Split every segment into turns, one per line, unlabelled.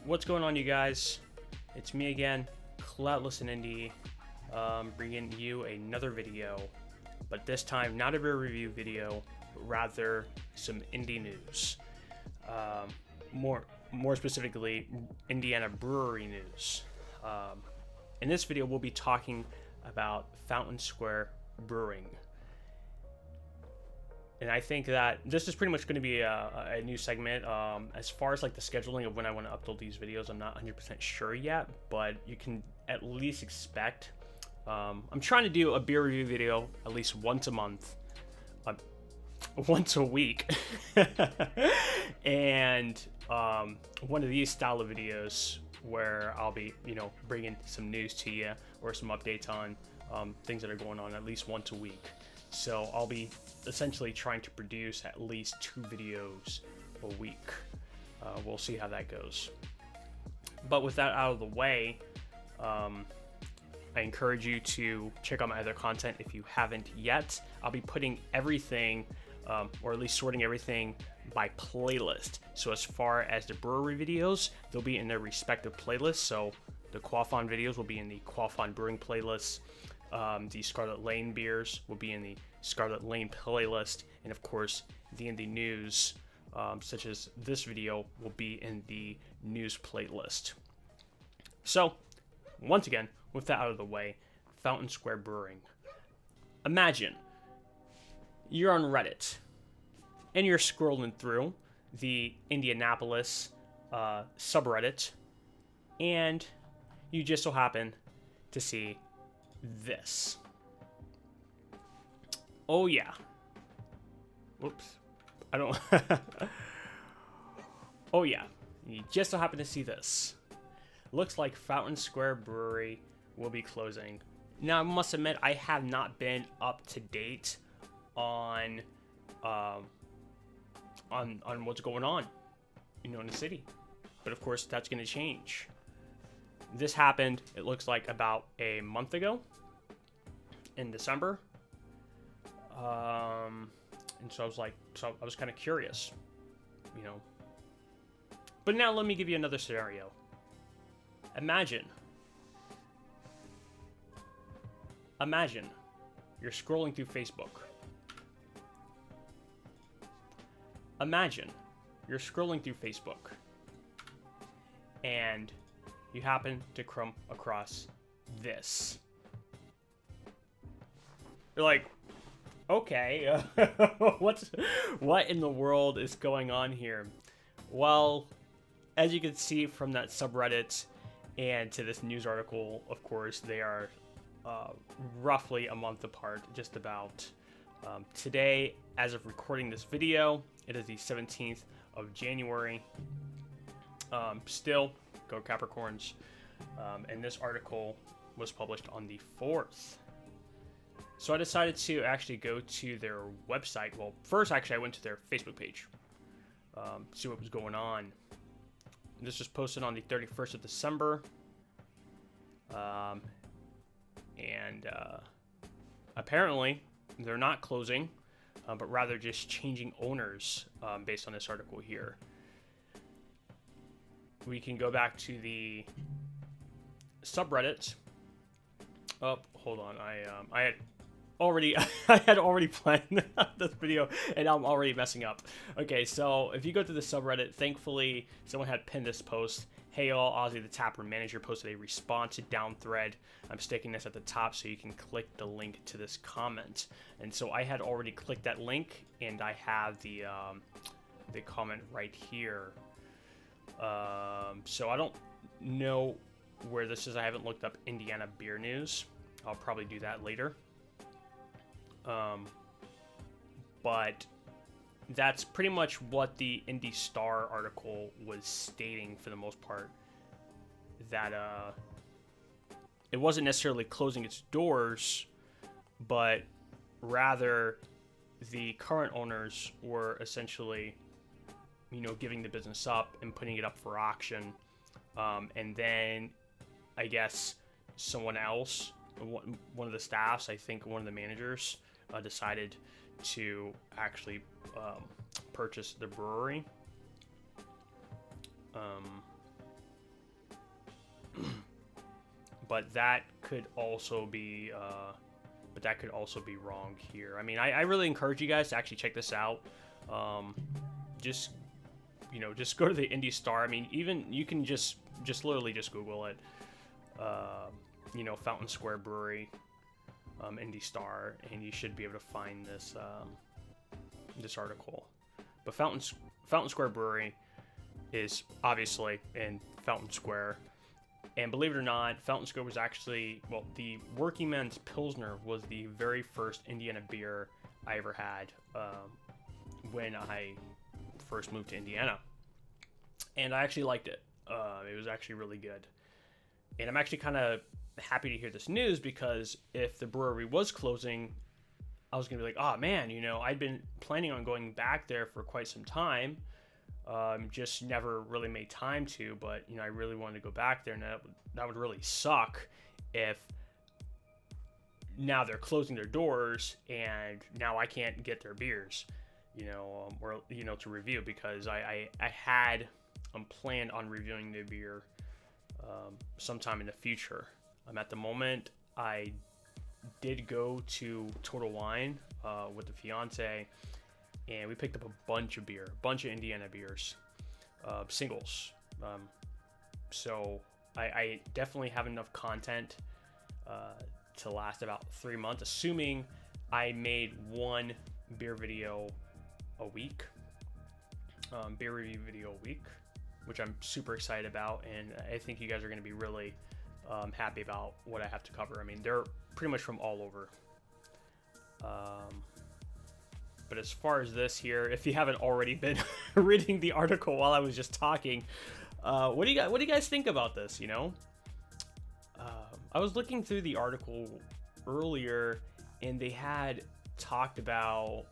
What's going on, you guys? It's me again, Klaudless in Indy, bringing you another video, but this time not a beer review video, but rather some indie news. More specifically, Indiana Brewery news. In this video, we'll be talking about Fountain Square Brewing. And I think that this is pretty much going to be a new segment. As far as like the scheduling of when I want to upload these videos, I'm not 100% sure yet, but you can at least expect. I'm trying to do a beer review video at least once a month, once a week, and one of these style of videos where I'll be, bringing some news to you or some updates on things that are going on at least once a week. So I'll be essentially trying to produce at least 2 videos a week. We'll see how that goes. But with that out of the way, I encourage you to check out my other content if you haven't yet. I'll be putting everything, or at least sorting everything by playlist. So as far as the brewery videos, they'll be in their respective playlists. So the Quaffon videos will be in the Quaffon Brewing playlist. The Scarlet Lane beers will be in the Scarlet Lane playlist, and of course the indie news, such as this video, will be in the news playlist. So once again, with that out of the way, Fountain Square Brewing. Imagine you're on Reddit and you're scrolling through the Indianapolis subreddit, and you just so happen to see this. Oh yeah. Whoops. I don't. Oh yeah. You just so happen to see this. Looks like Fountain Square Brewery will be closing. Now I must admit I have not been up to date on what's going on, in the city. But of course that's going to change. This happened, it looks like, about a month ago in December. And so I was kind of curious, But now let me give you another scenario. Imagine you're scrolling through Facebook. Imagine you're scrolling through Facebook and you happen to come across this. You're like, okay, what in the world is going on here? Well, as you can see from that subreddit and to this news article, of course, they are roughly a month apart, just about. Today, as of recording this video, it is the 17th of January. Still, go Capricorns. And this article was published on the 4th. So I decided to actually go to their website. Well, first, actually, I went to their Facebook page, see what was going on. This was posted on the 31st of December. And apparently, they're not closing, but rather just changing owners based on this article here. We can go back to the subreddit. Oh, hold on. I had already planned this video, and I'm already messing up. Okay, so if you go to the subreddit, thankfully someone had pinned this post. Hey all, Ozzy the Taproom Manager posted a response down thread. I'm sticking this at the top so you can click the link to this comment. And so I had already clicked that link, and I have the comment right here. So I don't know where this is. I haven't looked up Indiana beer news. I'll probably do that later. But that's pretty much what the Indy Star article was stating for the most part. That it wasn't necessarily closing its doors, but rather the current owners were essentially, giving the business up and putting it up for auction. And then I guess someone else, one of the staffs, I think one of the managers, decided to actually purchase the brewery. But that could also be wrong here. I mean, I really encourage you guys to actually check this out. Just just go to the Indie Star. I mean, even you can just literally just Google it. Fountain Square Brewery, Indie Star, and you should be able to find this article. But Fountain Square Brewery is obviously in Fountain Square. And believe it or not, Fountain Square was actually, the Working Man's Pilsner was the very first Indiana beer I ever had when I first moved to Indiana. And I actually liked it. It was actually really good. And I'm actually kind of happy to hear this news, because if the brewery was closing, I was going to be like, oh man, I'd been planning on going back there for quite some time. Just never really made time to, but I really wanted to go back there, and that would really suck if now they're closing their doors and now I can't get their beers, or to review, because I had planned on reviewing the beer sometime in the future. At the moment, I did go to Total Wine with the fiance, and we picked up a bunch of Indiana beers, singles. So I definitely have enough content to last about 3 months, assuming I made one beer video a week, beer review video a week, which I'm super excited about, and I think you guys are going to be really happy about what I have to cover. I mean, they're pretty much from all over. But as far as this here, if you haven't already been reading the article while I was just talking, what do you guys think about this? I was looking through the article earlier, and they had talked about,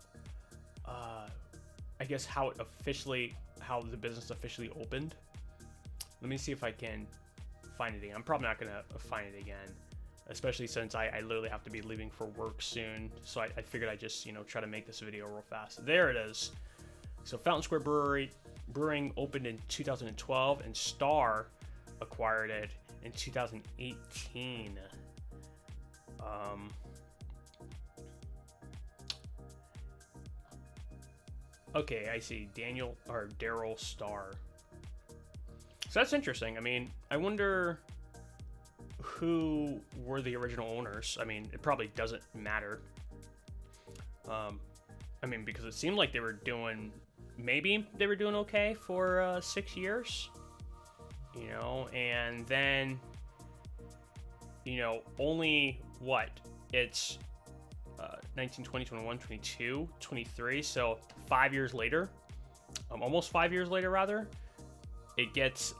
I guess how the business officially opened. Let me see if I can find it again. I'm probably not gonna find it again, especially since I literally have to be leaving for work soon. So I figured I'd just, try to make this video real fast. There it is. So Fountain Square Brewing opened in 2012, and Star acquired it in 2018. Okay, I see. Daryl Star. So that's interesting. I mean, I wonder who were the original owners. I mean, it probably doesn't matter. Because it seemed like they were doing okay for 6 years, and then, only it's 19, 20, 21, 22, 23, so 5 years later, almost 5 years later, rather, it gets,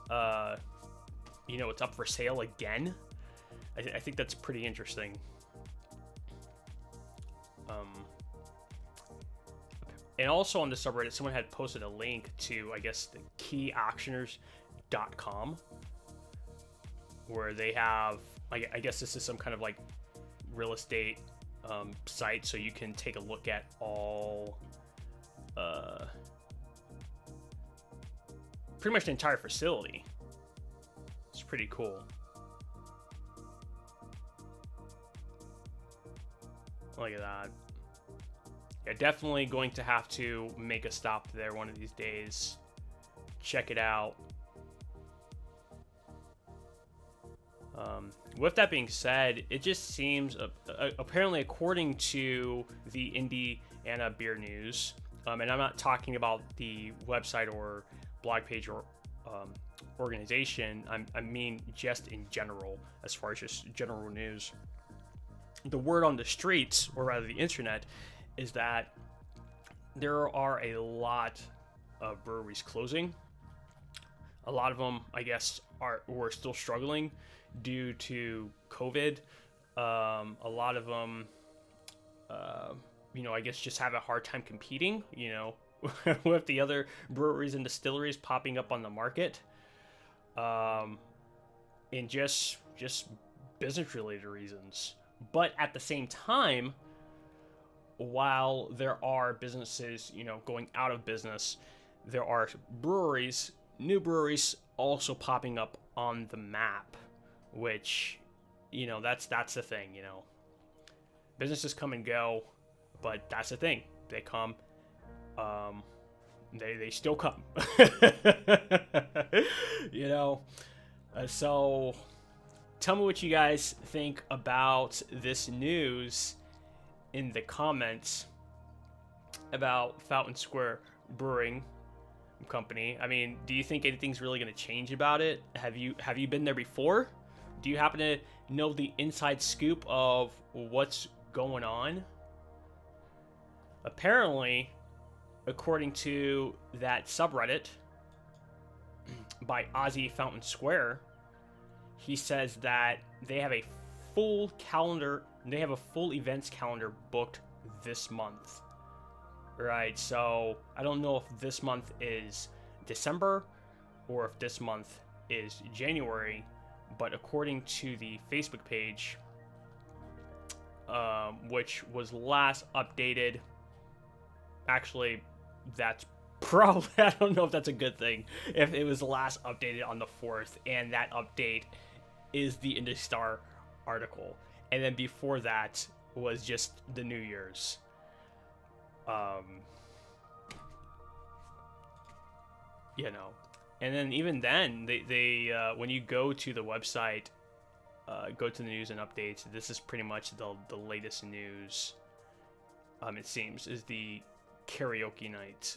it's up for sale again. I think that's pretty interesting. And also on the subreddit, someone had posted a link to, I guess, the keyauctioners.com, where they have, I guess this is some kind of like real estate site, so you can take a look at all, pretty much the entire facility. It's pretty cool. Look at that. Yeah, definitely going to have to make a stop there one of these days. Check it out. With that being said, it just seems, apparently according to the Indiana Beer News, and I'm not talking about the website or blog page or organization, I mean just in general, as far as just general news. The word on the streets, or rather the internet, is that there are a lot of breweries closing. A lot of them, I guess, were still struggling due to COVID. A lot of them, I guess, just have a hard time competing, with the other breweries and distilleries popping up on the market. And just business-related reasons. But at the same time, while there are businesses, going out of business, there are new breweries also popping up on the map. which, that's the thing, businesses come and go, but that's the thing. They come, they still come, so tell me what you guys think about this news in the comments about Fountain Square Brewing Company. I mean, do you think anything's really going to change about it? Have you been there before? Do you happen to know the inside scoop of what's going on? Apparently, according to that subreddit by Ozzy Fountain Square, he says that they have a full calendar, they have a full events calendar booked this month. Right, so I don't know if this month is December or if this month is January, but according to the Facebook page, which was last updated, actually, that's probably, I don't know if that's a good thing, if it was last updated on the 4th, and that update is the IndyStar article, and then before that was just the New Year's. And then even then, they when you go to the website, go to the news and updates, this is pretty much the latest news, it seems, is the karaoke night,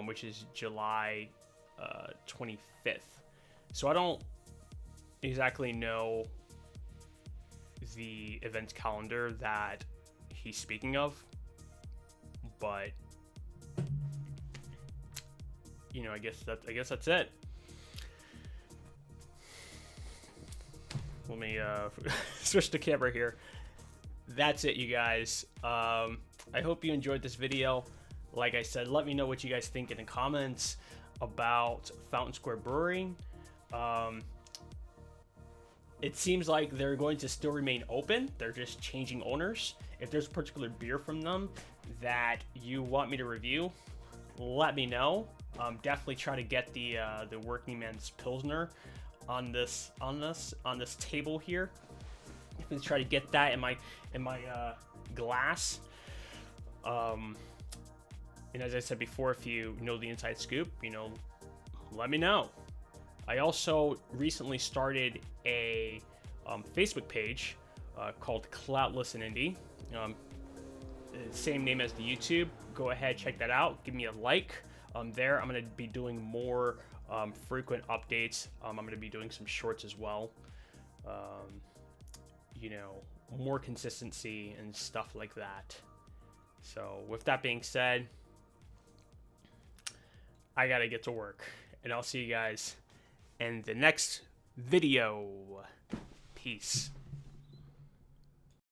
which is July 25th. So I don't exactly know the events calendar that he's speaking of, but I guess that's it. Let me switch the camera here. That's it, you guys. I hope you enjoyed this video. Like I said, let me know what you guys think in the comments about Fountain Square Brewery. It seems like they're going to still remain open. They're just changing owners. If there's a particular beer from them that you want me to review, let me know. Definitely try to get the Working Man's Pilsner on this table here. Let's try to get that in my glass. And as I said before, if you know the inside scoop, let me know. I also recently started a Facebook page called Klaudless in Indy. Same name as the YouTube. Go ahead, check that out. Give me a like. There, I'm going to be doing more frequent updates. I'm going to be doing some shorts as well. More consistency and stuff like that. So with that being said, I got to get to work. And I'll see you guys in the next video. Peace.